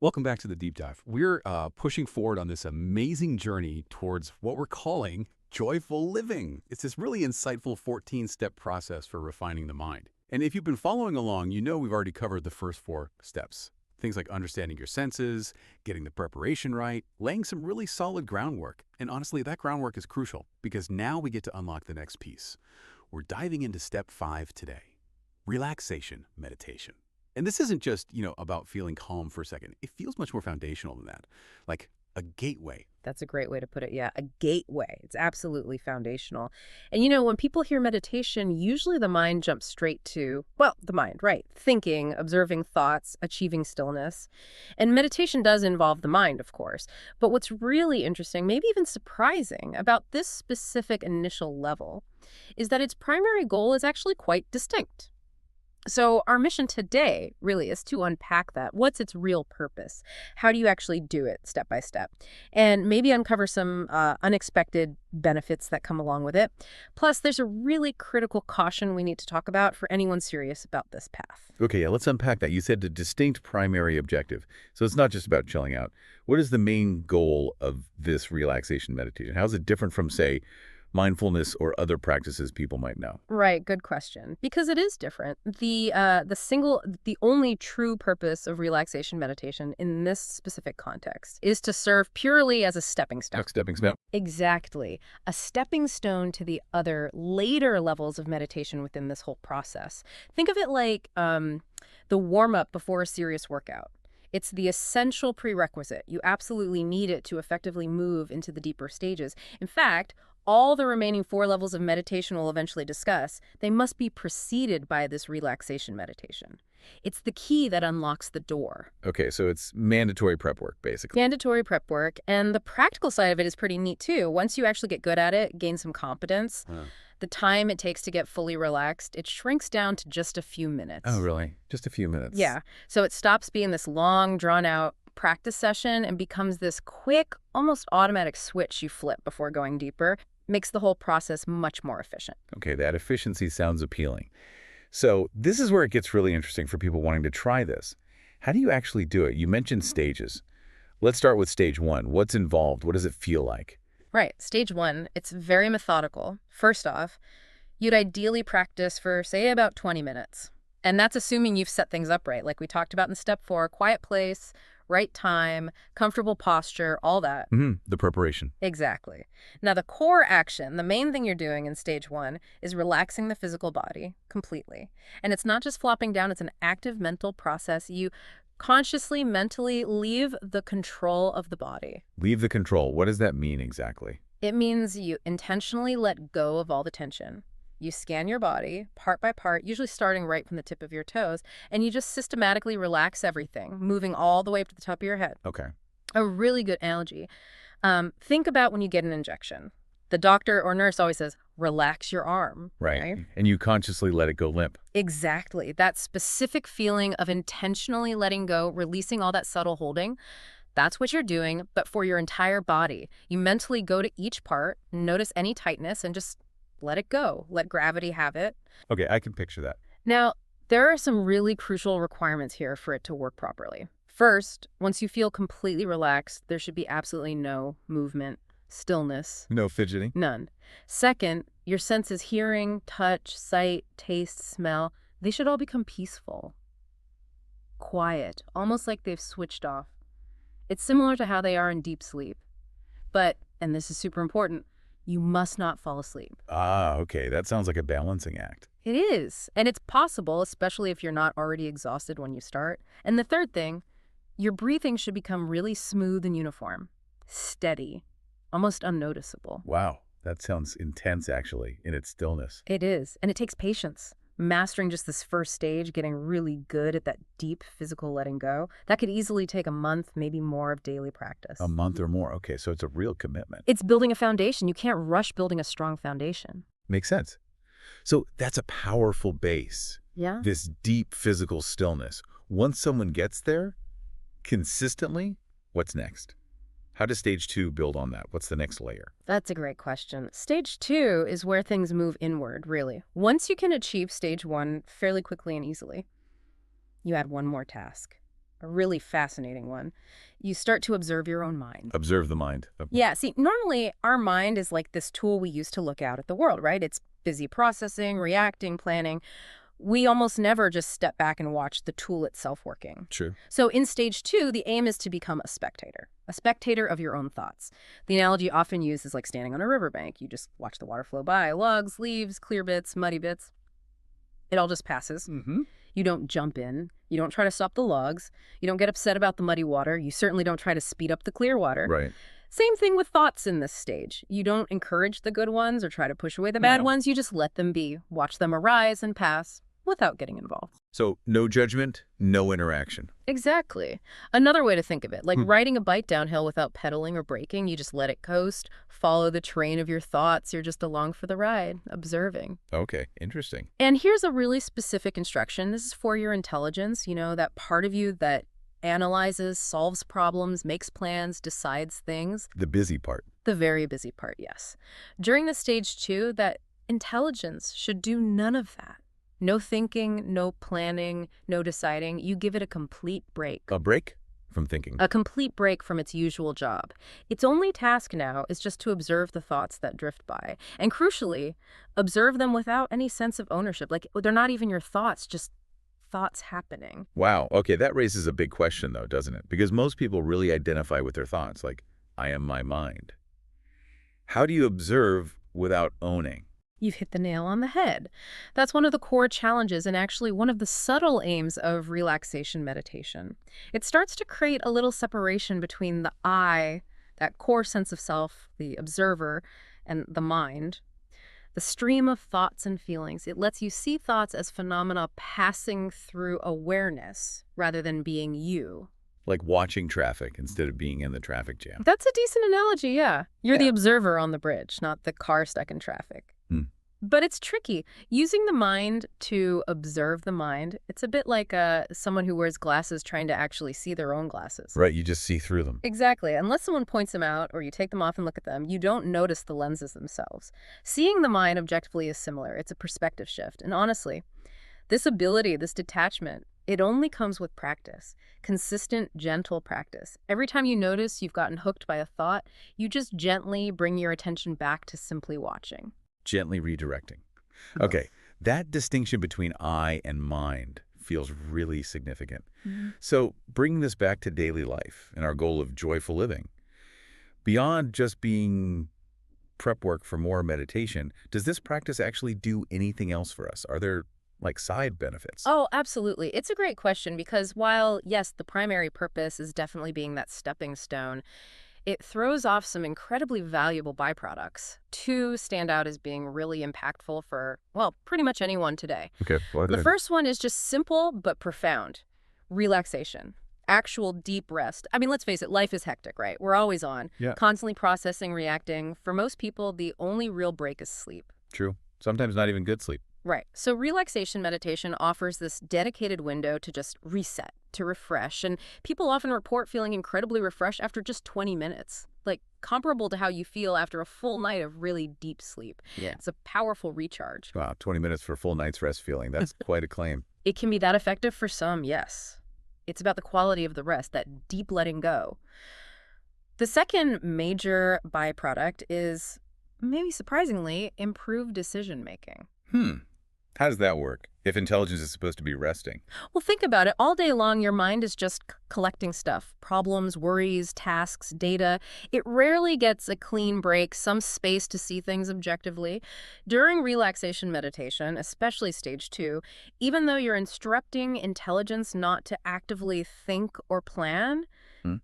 Welcome back to the deep dive. We're pushing forward on this amazing journey towards what we're calling joyful living. It's this really insightful 14-step process for refining the mind. And if you've been following along, you know we've already covered the first 4 steps. Things like understanding your senses, getting the preparation right, laying some really solid groundwork. And honestly, that groundwork is crucial because now we get to unlock the next piece. We're diving into step 5 today, relaxation meditation. And this isn't just, about feeling calm for a second. It feels much more foundational than that, like a gateway. That's a great way to put it. Yeah, a gateway. It's absolutely foundational. And when people hear meditation, usually the mind jumps straight to, well, the mind, right? Thinking, observing thoughts, achieving stillness. And meditation does involve the mind, of course. But what's really interesting, maybe even surprising, about this specific initial level is that its primary goal is actually quite distinct. So our mission today really is to unpack that. What's its real purpose? How do you actually do it step by step? And maybe uncover some unexpected benefits that come along with it. Plus, there's a really critical caution we need to talk about for anyone serious about this path. Okay, yeah, let's unpack that. You said the distinct primary objective. So it's not just about chilling out. What is the main goal of this relaxation meditation? How is it different from, say, mindfulness or other practices people might know? Right, good question. Because it is different. The only true purpose of relaxation meditation in this specific context is to serve purely as a stepping stone. Next stepping step. Exactly. A stepping stone to the other later levels of meditation within this whole process. Think of it like the warm-up before a serious workout. It's the essential prerequisite. You absolutely need it to effectively move into the deeper stages. In fact, all the remaining 4 levels of meditation we'll eventually discuss, they must be preceded by this relaxation meditation. It's the key that unlocks the door. Okay, so it's mandatory prep work, basically. Mandatory prep work, and the practical side of it is pretty neat too. Once you actually get good at it, gain some competence, the time it takes to get fully relaxed, it shrinks down to just a few minutes. Oh, really? Just a few minutes? Yeah, so it stops being this long, drawn-out practice session and becomes this quick, almost automatic switch you flip before going deeper. Makes the whole process much more efficient. Okay, that efficiency sounds appealing. So this is where it gets really interesting for people wanting to try this. How do you actually do it? You mentioned stages. Let's start with stage 1. What's involved? What does it feel like? Right. Stage 1, it's very methodical. First off, you'd ideally practice for, say, about 20 minutes. And that's assuming you've set things up right. Like we talked about in step 4, quiet place, right time, comfortable posture, all that. The preparation. Exactly. Now, the core action, the main thing you're doing in stage 1 is relaxing the physical body completely. And it's not just flopping down, it's an active mental process. You consciously, mentally leave the control of the body. Leave the control. What does that mean exactly? It means you intentionally let go of all the tension. You scan your body part by part, usually starting right from the tip of your toes, and you just systematically relax everything, moving all the way up to the top of your head. Okay. A really good analogy. Think about when you get an injection. The doctor or nurse always says, relax your arm. Right. And you consciously let it go limp. Exactly. That specific feeling of intentionally letting go, releasing all that subtle holding, that's what you're doing, but for your entire body. You mentally go to each part, notice any tightness, and just let it go. Let gravity have it. Okay, I can picture that. Now, there are some really crucial requirements here for it to work properly. First, once you feel completely relaxed, there should be absolutely no movement, stillness. No fidgeting? None. Second, your senses hearing, touch, sight, taste, smell, they should all become peaceful. Quiet, almost like they've switched off. It's similar to how they are in deep sleep. But, and this is super important, you must not fall asleep. Ah, okay. That sounds like a balancing act. It is. And it's possible, especially if you're not already exhausted when you start. And the third thing, your breathing should become really smooth and uniform, steady, almost unnoticeable. Wow. That sounds intense, actually, in its stillness. It is. And it takes patience. Mastering just this first stage, getting really good at that deep physical letting go, that could easily take a month, maybe more of daily practice. A month or more. Okay, so it's a real commitment. It's building a foundation. You can't rush building a strong foundation. Makes sense. So that's a powerful base. Yeah. This deep physical stillness. Once someone gets there, consistently, what's next? How does stage 2 build on that? What's the next layer? That's a great question. Stage 2 is where things move inward, really. Once you can achieve stage 1 fairly quickly and easily, you add one more task, a really fascinating one. You start to observe your own mind. Observe the mind. Yeah, see, normally our mind is like this tool we use to look out at the world, right? It's busy processing, reacting, planning. We almost never just step back and watch the tool itself working. True. So in stage 2, the aim is to become a spectator of your own thoughts. The analogy often used is like standing on a riverbank. You just watch the water flow by, logs, leaves, clear bits, muddy bits. It all just passes. Mm-hmm. You don't jump in. You don't try to stop the logs. You don't get upset about the muddy water. You certainly don't try to speed up the clear water. Right. Same thing with thoughts in this stage. You don't encourage the good ones or try to push away the bad ones. You just let them be. Watch them arise and pass without getting involved. So no judgment, no interaction. Exactly. Another way to think of it, like riding a bike downhill without pedaling or braking, you just let it coast, follow the train of your thoughts. You're just along for the ride, observing. Okay, interesting. And here's a really specific instruction. This is for your intelligence, that part of you that analyzes, solves problems, makes plans, decides things. The busy part. The very busy part, yes. During the stage 2, that intelligence should do none of that. No thinking, no planning, no deciding. You give it a complete break. A break from thinking. A complete break from its usual job. Its only task now is just to observe the thoughts that drift by. And crucially, observe them without any sense of ownership. Like, they're not even your thoughts, just thoughts happening. Wow. Okay, that raises a big question, though, doesn't it? Because most people really identify with their thoughts, like, I am my mind. How do you observe without owning? You've hit the nail on the head. That's one of the core challenges and actually one of the subtle aims of relaxation meditation. It starts to create a little separation between the I, that core sense of self, the observer, and the mind. The stream of thoughts and feelings. It lets you see thoughts as phenomena passing through awareness rather than being you. Like watching traffic instead of being in the traffic jam. That's a decent analogy, yeah. You're the observer on the bridge, not the car stuck in traffic. But it's tricky. Using the mind to observe the mind, it's a bit like someone who wears glasses trying to actually see their own glasses. Right, you just see through them. Exactly. Unless someone points them out or you take them off and look at them, you don't notice the lenses themselves. Seeing the mind objectively is similar. It's a perspective shift. And honestly, this ability, this detachment, it only comes with practice. Consistent, gentle practice. Every time you notice you've gotten hooked by a thought, you just gently bring your attention back to simply watching. Gently redirecting. Okay, that distinction between I and mind feels really significant. So bringing this back to daily life and our goal of joyful living, beyond just being prep work for more meditation, does this practice actually do anything else for us? Are there like side benefits? Oh, absolutely. It's a great question because while, yes, the primary purpose is definitely being that stepping stone, it throws off some incredibly valuable byproducts. 2 stand out as being really impactful for, well, pretty much anyone today. Okay. The first one is just simple but profound. Relaxation. Actual deep rest. I mean, let's face it, life is hectic, right? We're always on. Yeah. Constantly processing, reacting. For most people, the only real break is sleep. True. Sometimes not even good sleep. Right. So relaxation meditation offers this dedicated window to just reset, to refresh. And people often report feeling incredibly refreshed after just 20 minutes, like comparable to how you feel after a full night of really deep sleep. Yeah. It's a powerful recharge. Wow, 20 minutes for a full night's rest feeling. That's quite a claim. It can be that effective for some, yes. It's about the quality of the rest, that deep letting go. The second major byproduct is, maybe surprisingly, improved decision-making. How does that work, if intelligence is supposed to be resting? Well, think about it. All day long, your mind is just collecting stuff. Problems, worries, tasks, data. It rarely gets a clean break, some space to see things objectively. During relaxation meditation, especially stage 2, even though you're instructing intelligence not to actively think or plan,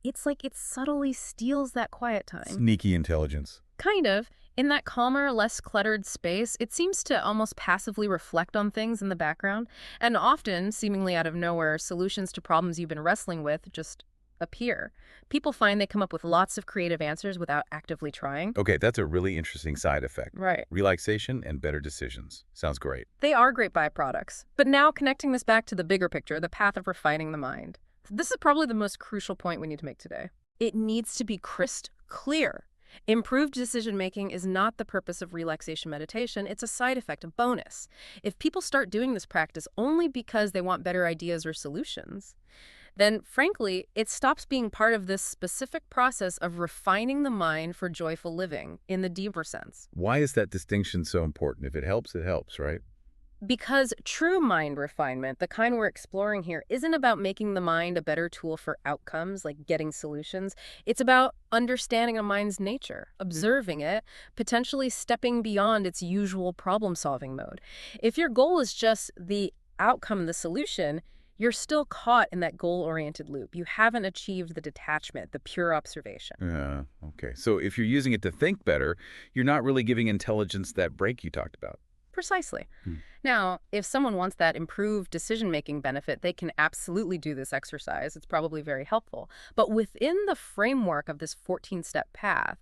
it's like it subtly steals that quiet time. Sneaky intelligence. Kind of. In that calmer, less cluttered space, it seems to almost passively reflect on things in the background, and often, seemingly out of nowhere, solutions to problems you've been wrestling with just appear. People find they come up with lots of creative answers without actively trying. Okay, that's a really interesting side effect. Right. Relaxation and better decisions. Sounds great. They are great byproducts. But now connecting this back to the bigger picture, the path of refining the mind. This is probably the most crucial point we need to make today. It needs to be crystal clear. Improved decision-making is not the purpose of relaxation meditation. It's a side effect, a bonus. If people start doing this practice only because they want better ideas or solutions, then frankly, it stops being part of this specific process of refining the mind for joyful living in the deeper sense. Why is that distinction so important? If it helps, right? Because true mind refinement, the kind we're exploring here, isn't about making the mind a better tool for outcomes, like getting solutions. It's about understanding a mind's nature, observing it, potentially stepping beyond its usual problem-solving mode. If your goal is just the outcome, the solution, you're still caught in that goal-oriented loop. You haven't achieved the detachment, the pure observation. Yeah, okay. So if you're using it to think better, you're not really giving intelligence that break you talked about. Precisely. Hmm. Now, if someone wants that improved decision-making benefit, they can absolutely do this exercise. It's probably very helpful. But within the framework of this 14-step path,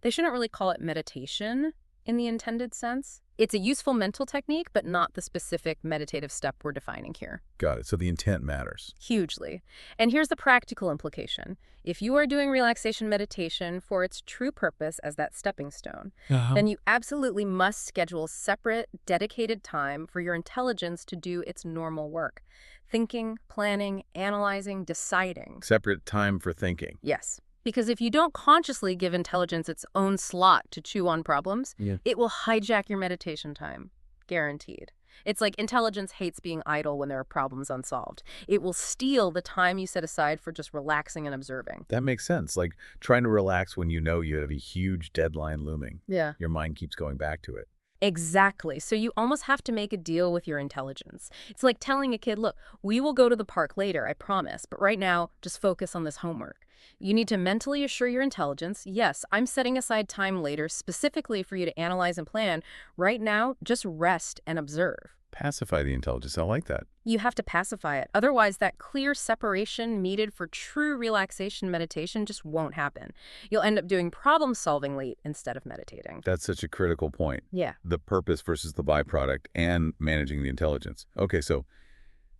they shouldn't really call it meditation in the intended sense. It's a useful mental technique, but not the specific meditative step we're defining here. Got it. So the intent matters. Hugely. And here's the practical implication. If you are doing relaxation meditation for its true purpose as that stepping stone, then you absolutely must schedule separate, dedicated time for your intelligence to do its normal work. Thinking, planning, analyzing, deciding. Separate time for thinking. Yes. Because if you don't consciously give intelligence its own slot to chew on problems, it will hijack your meditation time. Guaranteed. It's like intelligence hates being idle when there are problems unsolved. It will steal the time you set aside for just relaxing and observing. That makes sense. Like trying to relax when you know you have a huge deadline looming. Yeah. Your mind keeps going back to it. Exactly. So you almost have to make a deal with your intelligence. It's like telling a kid, look, we will go to the park later, I promise, but right now, just focus on this homework. You need to mentally assure your intelligence, yes, I'm setting aside time later specifically for you to analyze and plan. Right now, just rest and observe. Pacify the intelligence. I like that. You have to pacify it. Otherwise, that clear separation needed for true relaxation meditation just won't happen. You'll end up doing problem-solving late instead of meditating. That's such a critical point. Yeah. The purpose versus the byproduct and managing the intelligence. Okay, so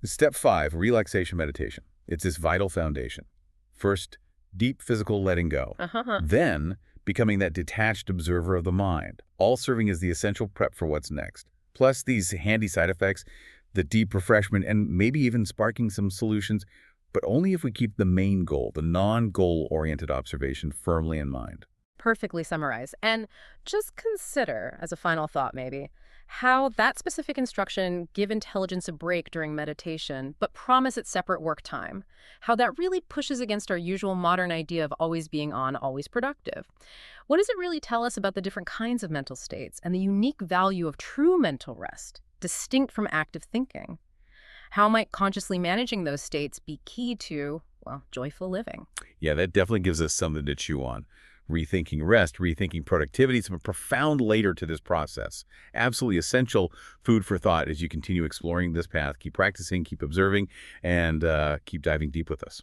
step 5, relaxation meditation. It's this vital foundation. First, deep physical letting go. Then, becoming that detached observer of the mind, all serving as the essential prep for what's next. Plus these handy side effects, the deep refreshment, and maybe even sparking some solutions, but only if we keep the main goal, the non-goal-oriented observation, firmly in mind. Perfectly summarized. And just consider, as a final thought maybe, how that specific instruction, give intelligence a break during meditation, but promise it separate work time, how that really pushes against our usual modern idea of always being on, always productive. What does it really tell us about the different kinds of mental states and the unique value of true mental rest, distinct from active thinking? How might consciously managing those states be key to, well, joyful living? Yeah, that definitely gives us something to chew on. Rethinking rest, rethinking productivity, some profound layer to this process. Absolutely essential food for thought as you continue exploring this path. Keep practicing, keep observing, and keep diving deep with us.